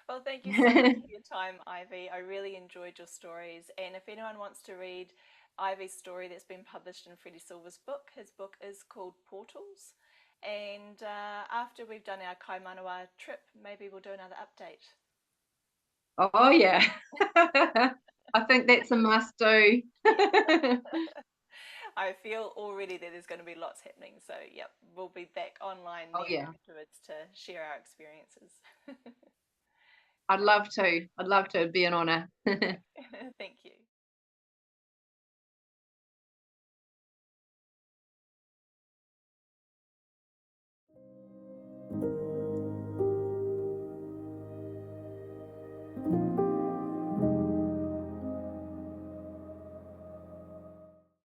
Well, thank you so much for your time, Ivy. I really enjoyed your stories. And if anyone wants to read Ivy's story that's been published in Freddy Silva's book, his book is called Portals. And after we've done our Kaimanawa trip, maybe we'll do another update. Oh, yeah. I think that's a must do. Yeah. I feel already that there's going to be lots happening. So, yep, we'll be back online Oh, near yeah. afterwards to share our experiences. I'd love to. I'd love to. It'd be an honor.